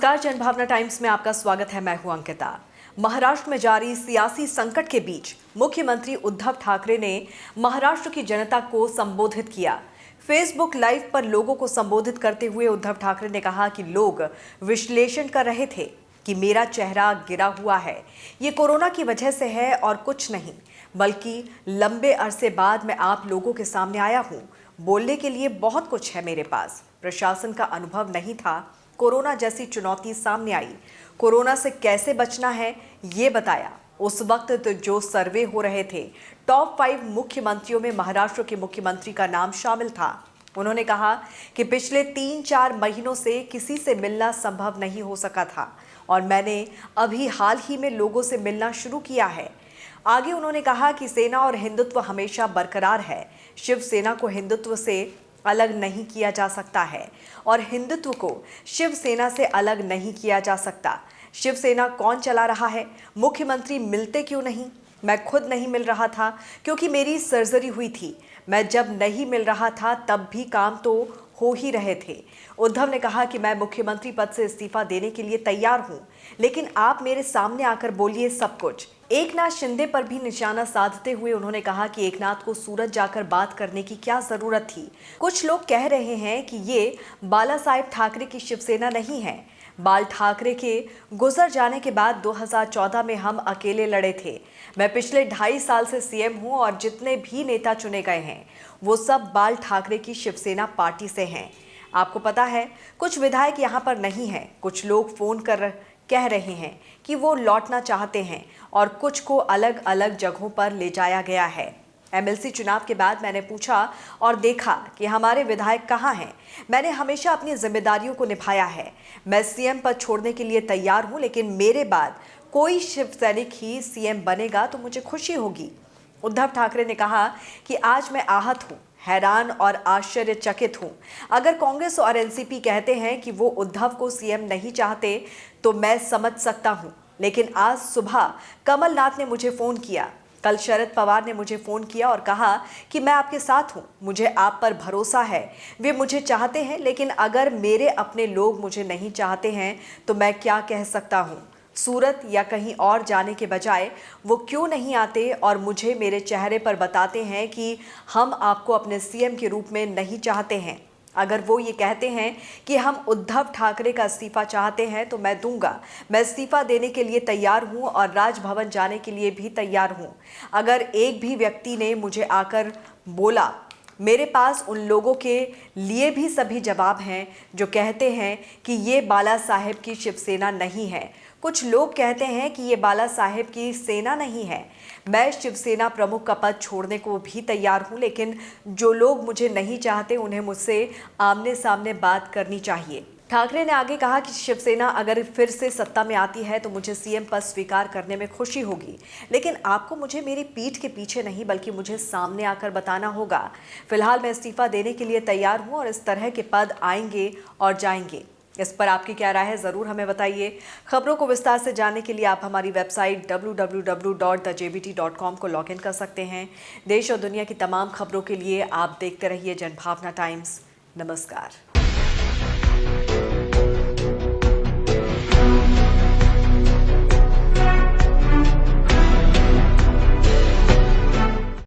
नमस्कार, जनभावना टाइम्स में आपका स्वागत है। मैं हूं अंकिता। महाराष्ट्र में जारी सियासी संकट के बीच मुख्यमंत्री उद्धव ठाकरे ने महाराष्ट्र की जनता को संबोधित किया। फेसबुक लाइव पर लोगों को संबोधित करते हुए उद्धव ठाकरे ने कहा कि लोग विश्लेषण कर रहे थे कि मेरा चेहरा गिरा हुआ है, ये कोरोना की वजह से है और कुछ नहीं, बल्कि लंबे अरसे बाद मैं आप लोगों के सामने आया हूं। बोलने के लिए बहुत कुछ है मेरे पास। प्रशासन का अनुभव नहीं था, कोरोना जैसी चुनौती सामने आई, कोरोना से कैसे बचना है ये बताया। उस वक्त तो जो सर्वे हो रहे थे, टॉप 5 मुख्यमंत्रियों में महाराष्ट्र के मुख्यमंत्री का नाम शामिल था। उन्होंने कहा कि पिछले 3-4 महीनों से किसी से मिलना संभव नहीं हो सका था और मैंने अभी हाल ही में लोगों से मिलना शुरू किया है। आगे उन्होंने कहा कि सेना और हिंदुत्व हमेशा बरकरार है। शिवसेना को हिंदुत्व से अलग नहीं किया जा सकता है और हिंदुत्व को शिवसेना से अलग नहीं किया जा सकता। शिवसेना कौन चला रहा है? मुख्यमंत्री मिलते क्यों नहीं? मैं खुद नहीं मिल रहा था क्योंकि मेरी सर्जरी हुई थी। मैं जब नहीं मिल रहा था तब भी काम तो हो ही रहे थे। उद्धव ने कहा कि मैं मुख्यमंत्री पद से इस्तीफा देने के लिए तैयार हूं, लेकिन आप मेरे सामने आकर बोलिए सब कुछ। एकनाथ शिंदे पर भी निशाना साधते हुए उन्होंने कहा कि एकनाथ को सूरत जाकर बात करने की क्या जरूरत थी। कुछ लोग कह रहे हैं कि ये बाला साहेब ठाकरे की शिवसेना नहीं है। बाल ठाकरे के गुजर जाने के बाद 2014 में हम अकेले लड़े थे। मैं पिछले 2.5 साल से सीएम हूं और जितने भी नेता चुने गए हैं वो सब बाल ठाकरे की शिवसेना पार्टी से हैं। आपको पता है, कुछ विधायक यहाँ पर नहीं है। कुछ लोग फोन कर कह रहे हैं कि वो लौटना चाहते हैं और कुछ को अलग अलग जगहों पर ले जाया गया है। एमएलसी चुनाव के बाद मैंने पूछा और देखा कि हमारे विधायक कहाँ हैं। मैंने हमेशा अपनी जिम्मेदारियों को निभाया है। मैं सीएम पद छोड़ने के लिए तैयार हूं, लेकिन मेरे बाद कोई शिव सैनिक ही सीएम बनेगा तो मुझे खुशी होगी। उद्धव ठाकरे ने कहा कि आज मैं आहत हूं, हैरान और आश्चर्यचकित हूं। अगर कांग्रेस और एनसीपी कहते हैं कि वो उद्धव को सीएम नहीं चाहते तो मैं समझ सकता हूं, लेकिन आज सुबह कमलनाथ ने मुझे फोन किया, कल शरद पवार ने मुझे फोन किया और कहा कि मैं आपके साथ हूं, मुझे आप पर भरोसा है। वे मुझे चाहते हैं, लेकिन अगर मेरे अपने लोग मुझे नहीं चाहते हैं तो मैं क्या कह सकता हूं? सूरत या कहीं और जाने के बजाय वो क्यों नहीं आते और मुझे मेरे चेहरे पर बताते हैं कि हम आपको अपने सीएम के रूप में नहीं चाहते हैं। अगर वो ये कहते हैं कि हम उद्धव ठाकरे का इस्तीफा चाहते हैं तो मैं दूंगा। मैं इस्तीफा देने के लिए तैयार हूं और राजभवन जाने के लिए भी तैयार हूं। अगर एक भी व्यक्ति ने मुझे आकर बोला, मेरे पास उन लोगों के लिए भी सभी जवाब हैं जो कहते हैं कि ये बाला साहेब की शिवसेना नहीं है। कुछ लोग कहते हैं कि ये बाला साहेब की सेना नहीं है। मैं शिवसेना प्रमुख का पद छोड़ने को भी तैयार हूं, लेकिन जो लोग मुझे नहीं चाहते उन्हें मुझसे आमने सामने बात करनी चाहिए। ठाकरे ने आगे कहा कि शिवसेना अगर फिर से सत्ता में आती है तो मुझे सीएम पद स्वीकार करने में खुशी होगी, लेकिन आपको मुझे मेरी पीठ के पीछे नहीं बल्कि मुझे सामने आकर बताना होगा। फिलहाल मैं इस्तीफा देने के लिए तैयार हूं और इस तरह के पद आएंगे और जाएंगे। इस पर आपकी क्या राय है, ज़रूर हमें बताइए। खबरों को विस्तार से जानने के लिए आप हमारी वेबसाइट www.thejbt.com को लॉगिन कर सकते हैं। देश और दुनिया की तमाम खबरों के लिए आप देखते रहिए जनभावना टाइम्स। नमस्कार।